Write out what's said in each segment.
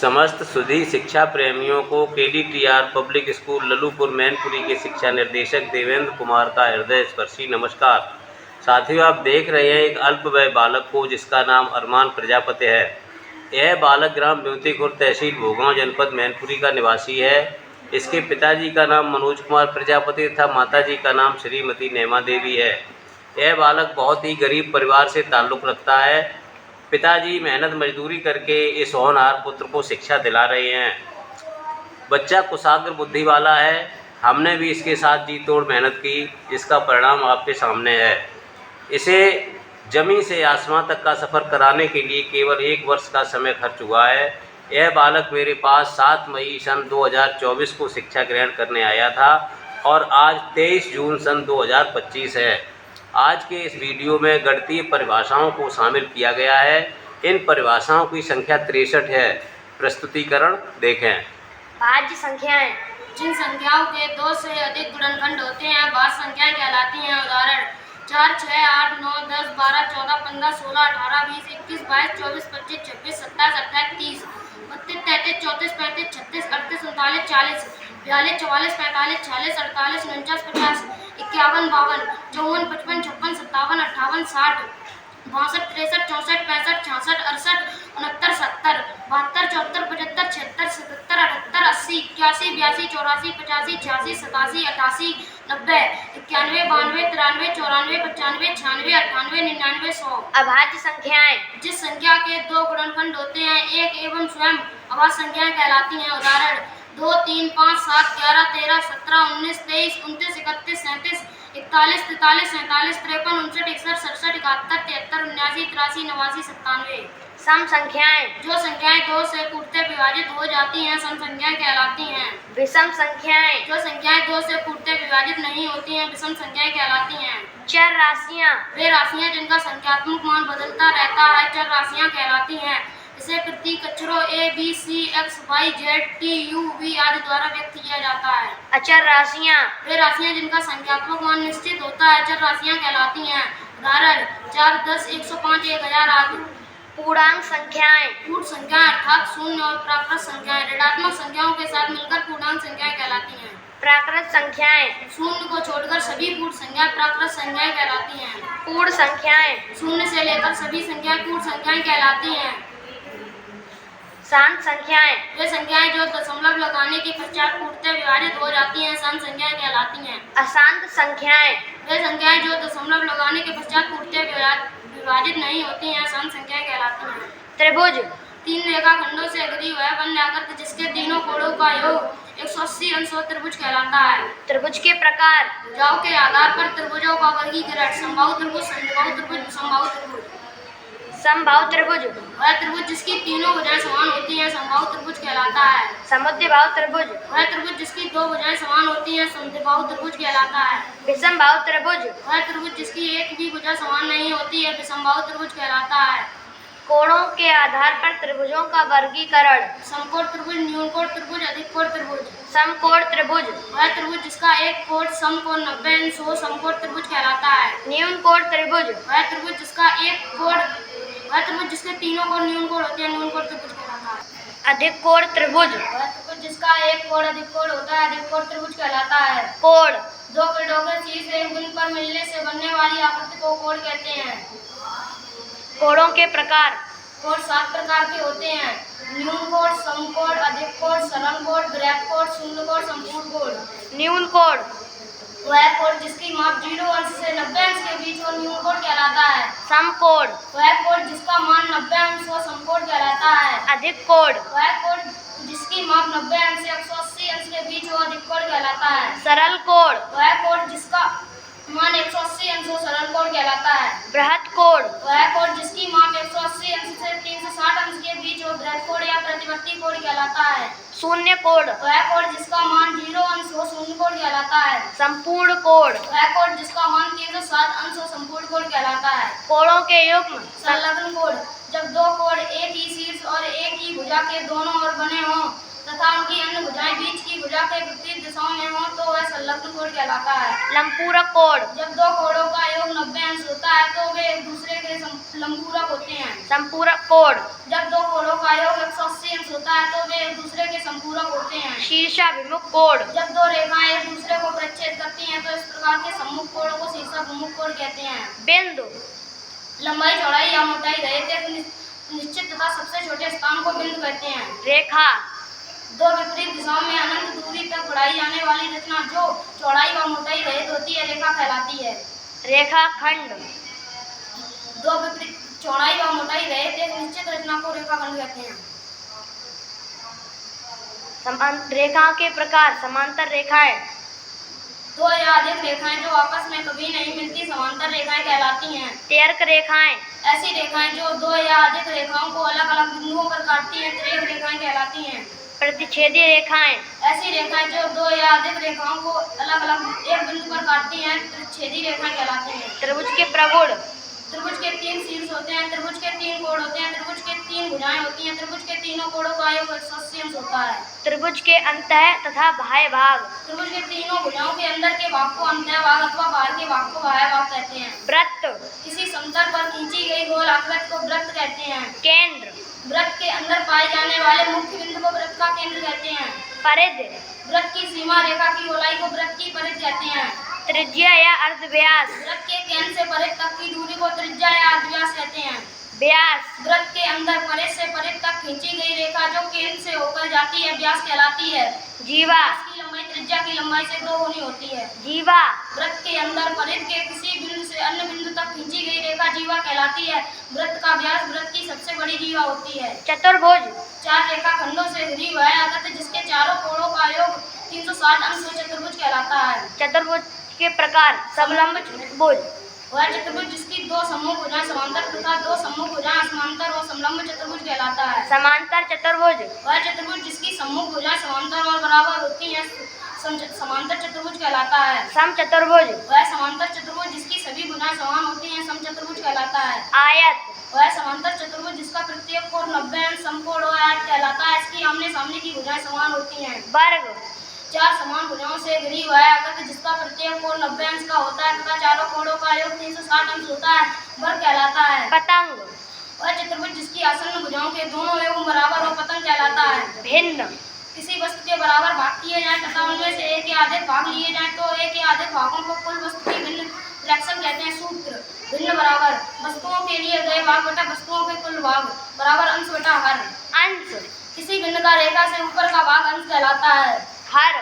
समस्त सुधी शिक्षा प्रेमियों को KDTR पब्लिक स्कूल लल्लूपुर मैनपुरी के शिक्षा निर्देशक देवेंद्र कुमार का हृदय स्पर्शी नमस्कार। साथियों, आप देख रहे हैं एक अल्पवय बालक को जिसका नाम अरमान प्रजापति है। यह बालक ग्राम ब्यूटीखुर्द तहसील भोगांव जनपद मैनपुरी का निवासी है। इसके पिताजी का नाम मनोज कुमार प्रजापति तथा माताजी का नाम श्रीमती नेमा देवी है। यह बालक बहुत ही गरीब परिवार से ताल्लुक़ रखता है। पिताजी मेहनत मजदूरी करके इस होनहार पुत्र को शिक्षा दिला रहे हैं। बच्चा कुशाग्र बुद्धि वाला है। हमने भी इसके साथ जी तोड़ मेहनत की, जिसका परिणाम आपके सामने है। इसे ज़मीन से आसमां तक का सफ़र कराने के लिए केवल 1 वर्ष का समय खर्च हुआ है। यह बालक मेरे पास 7 मई सन 2024 को शिक्षा ग्रहण करने आया था और आज 23 जून सन 2025 है। आज के इस वीडियो में गणितीय परिभाषाओं को शामिल किया गया है। इन परिभाषाओं की संख्या 63 है। प्रस्तुतिकरण देखें। भाज्य संख्याएं। जिन संख्याओं के 2 से अधिक गुणनखंड होते हैं भाज्य संख्याएं कहलाती हैं। उदाहरण 4, 6, 8, 9, 10, 12, 14, 15, 16, 18, 20, 21, 22, 24, 25, 26, 27, 28, 30, 32, 33, 34, 35, 36, 38, 39, 40, 42, 44, 45, 46, 48, 49, 50, 51, 52, 54, 55, 56, 57, 58, 60, 62, 63, 64, 65, 66, 68, 69, 70, 72, 74, 75, 76, 77, 80, 81, 82, 84, 85, 86, 87, 88, 90, 91, 92, 93, 94, 95, 96, 98, 99, 100। अभाज्य संख्याएं। जिस संख्या के 2 गुणनखंड होते हैं एक एवं स्वयं अभाज्य संख्याएं कहलाती हैं। उदाहरण 2, 3, 5, 7, 11, 13, 17, 19, 23, 29, 31, 37, 41, 43, 47, 53, 59, 61, 67, 71, 73, 79, 83, 89, 97। सम संख्याएं। जो संख्याएं 2 से कूटते विभाजित हो जाती हैं सम संख्याएं कहलाती हैं। विषम संख्याएं। जो संख्याएं 2 से कूटते विभाजित नहीं होती हैं विषम संख्याएं कहलाती हैं। चर राशियां। वे राशियां जिनका संख्यात्मक मान बदलता रहता है चर राशियां कहलाती हैं। इसे प्रतीक अक्षरों A, B, C, X, Y, Z, T, U, V आदि द्वारा व्यक्त किया जाता है। अचर राशियां। वे राशियां जिनका संख्यात्मक मान निश्चित होता है अचर राशियां कहलाती हैं। उदाहरण 4, 10, 105, 1000 आदि। पूर्णांक संख्याएं। पूर्ण संख्याएं अर्थात शून्य और प्राकृत संख्याएं ऋणात्मक संख्याओं के साथ मिलकर पूर्णांक संख्याएं कहलाती हैं। प्राकृत संख्याएं। शून्य को छोड़कर सभी पूर्ण संख्याएं प्राकृत संख्याएं कहलाती हैं। पूर्ण संख्याएं। शून्य से लेकर सभी संख्याएं पूर्ण संख्याएं कहलाती हैं। शांत संख्याएं। वे संख्याएं जो दशमलव लगाने के पश्चात कूटते विभाजित हो जाती हैं शांत संख्याएं कहलाती हैं। अशांत संख्याएं। वे संख्याएं जो दशमलव लगाने के पश्चात कूटते विभाजित नहीं होती हैं शांत संख्याएं कहलाती हैं। त्रिभुज। 3 रेखाखंडों से घिरी वह बन आकृति जिसके तीनों कोणों का योग 180 अंश त्रिभुज कहलाता है। त्रिभुज के प्रकार। भुजाओं के आधार पर त्रिभुजों का वर्गीकरण समबाहु त्रिभुज, समद्विबाहु त्रिभुज, विषमबाहु त्रिभुज। समबाहु त्रिभुज। वह त्रिभुज जिसकी तीनों भुजाएं समान होती हैं समबाहु त्रिभुज कहलाता है। समद्विबाहु त्रिभुज। वह त्रिभुज जिसकी 2 भुजाएं समान होती हैं समद्विबाहु त्रिभुज कहलाता है। विषमबाहु त्रिभुज। वह त्रिभुज जिसकी एक भी भुजा समान नहीं होती है विषमबाहु त्रिभुज कहलाता है। कोणों के आधार पर त्रिभुजों का वर्गीकरण। समकोण त्रिभुज, न्यूनकोण त्रिभुज, अधिककोण त्रिभुज। समकोण त्रिभुज। वह त्रिभुज जिसका एक कोण समकोण 90 अंश हो समकोण त्रिभुज कहलाता है। न्यूनकोण त्रिभुज। वह त्रिभुज जिसके तीनों कोण न्यूनकोण होते हैं न्यूनकोण त्रिभुज कहलाता है। अधिककोण त्रिभुज। वह त्रिभुज जिसका एक कोण अधिककोण होता है अधिककोण त्रिभुज कहलाता है। कोण। 2 किरणों के शीर्ष एक बिंदु पर मिलने से बनने वाली आकृति को कोण कहते हैं। कोणों के प्रकार। कोण 7 प्रकार के होते हैं। न्यूनकोण, समकोण, अधिककोण, सरल कोण, वृत्त कोण, शून्य कोण, संपूर्ण कोण। न्यूनकोण। वह कोण जिसकी माप 0 अंश से 90 अंश के बीच हो न्यूनकोण कहलाता है। समकोण। वह कोण जिसका मान 90 अंश हो समकोण कहलाता है। अधिककोण। वह कोण जिसकी माप 90 अंश से 180 अंश के बीच हो अधिककोण कहलाता है। सरल कोण। वह कोण जिसका मान 180 अंश हो सरल कोण कहलाता है। बृहत कोण। वह कोण जिसकी माप 180 अंश से 360 अंश के बीच हो बृहत कोण या प्रतिवर्ती कोण कहलाता है। शून्य कोण। वह कोण जिसका मान 0 अंश हो शून्य कोण कहलाता है। संपूर्ण कोण। वह कोण जिसका मान 360 अंश हो संपूर्ण कोण कहलाता है। कोणों के युग्म। संलग्न कोण। जब 2 कोण एक ही शीर्ष और एक ही भुजा के दोनों ओर बने हों तथा उनकी अन्य भुजाएं बीच की भुजा के विपरीत दिशाओं में हों तो वह संलग्न कोण कहलाता है। लंबपूरक कोण। जब 2 कोणों का योग 90 अंश होता है तो वे एक दूसरे के लंबपूरक होते हैं। संपूरक कोण। जब 2 कोणों का योग 180 80 अंश होता है तो वे एक दूसरे के संपूरक होते हैं। शीर्षाभिमुख कोण। जब दो रेखाएं एक दूसरे को परिच्छेद करती हैं तो इस प्रकार के सम्मुख कोणों को शीर्षाभिमुख कोण कहते हैं। बिंदु। लंबाई चौड़ाई या मोटाई रहित एक निश्चित तथा सबसे छोटे स्थान को बिंदु कहते हैं। रेखा। दो विपरीत दिशाओं में अनंत दूरी तक बढ़ाई जाने वाली रचना जो चौड़ाई व मोटाई रहित होती है रेखा कहलाती है। रेखाखंड। दो विपरीत चौड़ाई व मोटाई रहित एक निश्चित रचना को रेखाखंड कहते हैं। रेखा के प्रकार। समांतर रेखाएं। दो या अधिक रेखाएं जो आपस में कभी नहीं मिलती समांतर रेखाएं कहलाती हैं। त्यर्क रेखाएं। ऐसी रेखाएं जो दो या अधिक रेखाओं को अलग अलग बिंदुओं पर काटती हैं त्यर्क रेखाएं कहलाती हैं। प्रतिच्छेदी रेखाएं। ऐसी रेखाएं जो दो या अधिक रेखाओं को अलग अलग एक बिंदु पर काटती हैं प्रतिच्छेदी रेखाएं कहलाती हैं। त्रिभुज के प्रगुण। त्रिभुज के 3 शीर्ष होते हैं, त्रिभुज के 3 कोण होते हैं, त्रिभुज के 3 भुजाएं होती हैं, त्रिभुज के तीनों कोणों का योग 180 अंश होता है। त्रिभुज के अंतः तथा बाह्य भाग। त्रिभुज के तीनों भुजाओं के अंदर के भाग को अंतः भाग अथवा बाहर के भाग को बाह्य भाग कहते हैं। वृत्त। किसी समतल पर खींची गई गोल आकृति को वृत्त कहते हैं। केंद्र। वृत्त के अंदर पाए जाने वाले मुख्य बिंदु को वृत्त का केंद्र कहते हैं। परिधि। वृत्त की सीमा रेखा की गोलाई को वृत्त की परिधि कहते हैं। त्रिज्या या अर्धव्यास। वृत्त के केंद्र से परिधि तक की दूरी को त्रिज्या या अर्धव्यास कहते हैं। व्यास। वृत्त के अंदर परिधि से परिधि तक खींची गई रेखा जो केंद्र से होकर जाती है व्यास कहलाती है। जीवा। इसकी लंबाई त्रिज्या की लंबाई से 2 गुनी होती है। जीवा। वृत्त के अंदर परिधि के किसी बिंदु से अन्य बिंदु तक खींची गई रेखा जीवा कहलाती है। वृत्त का व्यास वृत्त की सबसे बड़ी जीवा होती है। चतुर्भुज। 4 रेखाखंडों से घिरी वह आकृति जिसके चारों कोणों का योग 360 अंश चतुर्भुज कहलाता है। चतुर्भुज के प्रकार। समलंब चतुर्भुज। वह चतुर्भुज जिसकी 2 सम्मुख भुजाएं समांतर तथा 2 सम्मुख भुजाएं समांतर और समलंब चतुर्भुज कहलाता है। समांतर चतुर्भुज। वह चतुर्भुज जिसकी सम्मुख भुजाएं समांतर और बराबर होती हैं समांतर चतुर्भुज कहलाता है। समचतुर्भुज। वह समांतर चतुर्भुज जिसकी सभी भुजाएं समान होती हैं समचतुर्भुज कहलाता है। आयत। वह समांतर चतुर्भुज जिसका प्रत्येक कोण 90 अंश समकोण और आयत कहलाता है। इसकी आमने सामने की भुजाएं समान होती हैं। वर्ग। 4 समान भुजाओं से घिरी वह आकृति जिसका प्रत्येक कोण 90 अंश का होता है तथा चारों कोणों का योग 360 अंश होता है वर्ग कहलाता है। पतंग। वह चतुर्भुज जिसकी आसन्न भुजाओं के दोनों योग बराबर और पतंग कहलाता है। भिन्न। किसी वस्तु के बराबर भाग किए जाए तथा उनमें से एक या अधिक भाग लिए जाए तो एक या अधिक भागों को कुल वस्तु की भिन्न फ्रैक्शन कहते हैं। सूत्र। भिन्न बराबर वस्तुओं के लिए गए भाग बटा वस्तुओं के कुल भाग बराबर अंश बटा हर। अंश। किसी भिन्न का रेखा से ऊपर का भाग अंश कहलाता है। हर।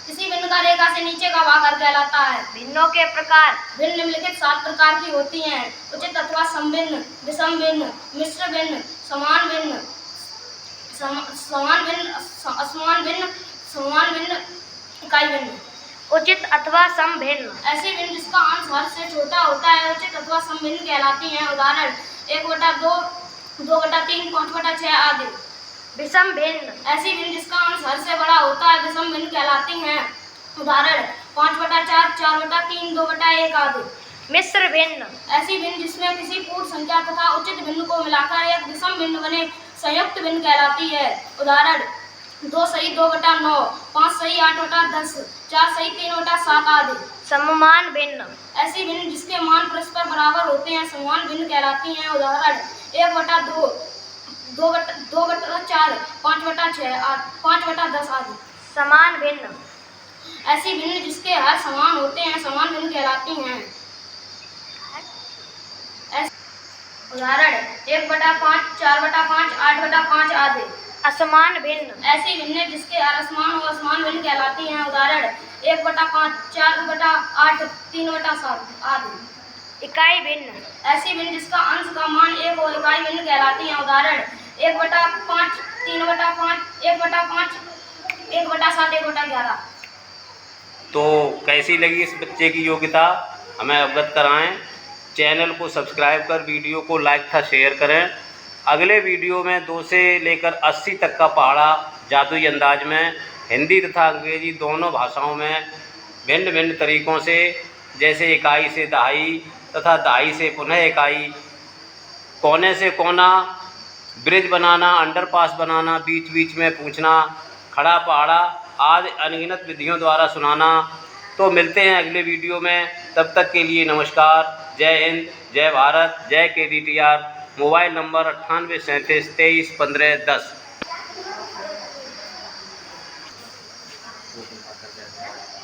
किसी भिन्न का रेखा से नीचे का भाग हर कहलाता है। भिन्नों के प्रकार। भिन्न निम्नलिखित 7 प्रकार की होती हैं। उचित अथवा समभिन्न, विषम भिन्न, मिश्र भिन्न, समान भिन्न, समान भिन्न, असमान भिन्न, समान भिन्न, इकाई भिन्न। उचित अथवा समभिन्न। ऐसी भिन्न जिसका अंश हर से छोटा होता है उचित अथवा समभिन्न कहलाती हैं। उदाहरण 1/2, 2/3, 5/6 आदि। विषम भिन्न। ऐसी भिन्न जिसका अंश हर से बड़ा होता है विषम भिन्न कहलाती हैं। उदाहरण 5/4, 4/3, 2/1 आदि। मिश्र भिन्न। ऐसी भिन्न जिसमें किसी पूर्ण संख्या तथा उचित भिन्न को मिलाकर एक विषम भिन्न बने संयुक्त भिन्न कहलाती है। उदाहरण 2 सही 2/9, 5 सही 8/10, 4 सही 3/7 आदि। सममान भिन्न। ऐसी भिन्न जिसके मान परस्पर बराबर होते हैं समान भिन्न कहलाती हैं। उदाहरण 1/2, 2/4, 5/6, 5/10 आदि। समान भिन्न। ऐसी भिन्न जिसके हर समान होते हैं समान भिन्न कहलाती हैं। उदाहरण 1/5, 4/5, 8/5 आदि। असमान भिन्न। ऐसी भिन्न जिसके हर असमान और असमान भिन्न कहलाती हैं। उदाहरण 1/5, 4/8, 3/7 आदि। इकाई भिन्न। ऐसी भिन्न जिसका अंश का मान 1 और इकाई भिन्न कहलाती हैं। उदाहरण 1/5, 3/5, 1/5, 1/7, 1/11। तो कैसी लगी इस बच्चे की योग्यता हमें अवगत कराएं। चैनल को सब्सक्राइब कर वीडियो को लाइक तथा शेयर करें। अगले वीडियो में 2 से लेकर 80 तक का पहाड़ा जादुई अंदाज में हिंदी तथा अंग्रेजी दोनों भाषाओं में भिन्न भिन्न तरीक़ों से, जैसे इकाई से दहाई तथा दहाई से पुनः इकाई, कोने से कोना, ब्रिज बनाना, अंडरपास बनाना, बीच बीच में पूछना, खड़ा पहाड़ा आदि अनगिनत विधियों द्वारा सुनाना। तो मिलते हैं अगले वीडियो में, तब तक के लिए नमस्कार। जय हिंद, जय भारत, जय KDTR। Mobile number 9837 23 15 10। वो दिखाकर कैसे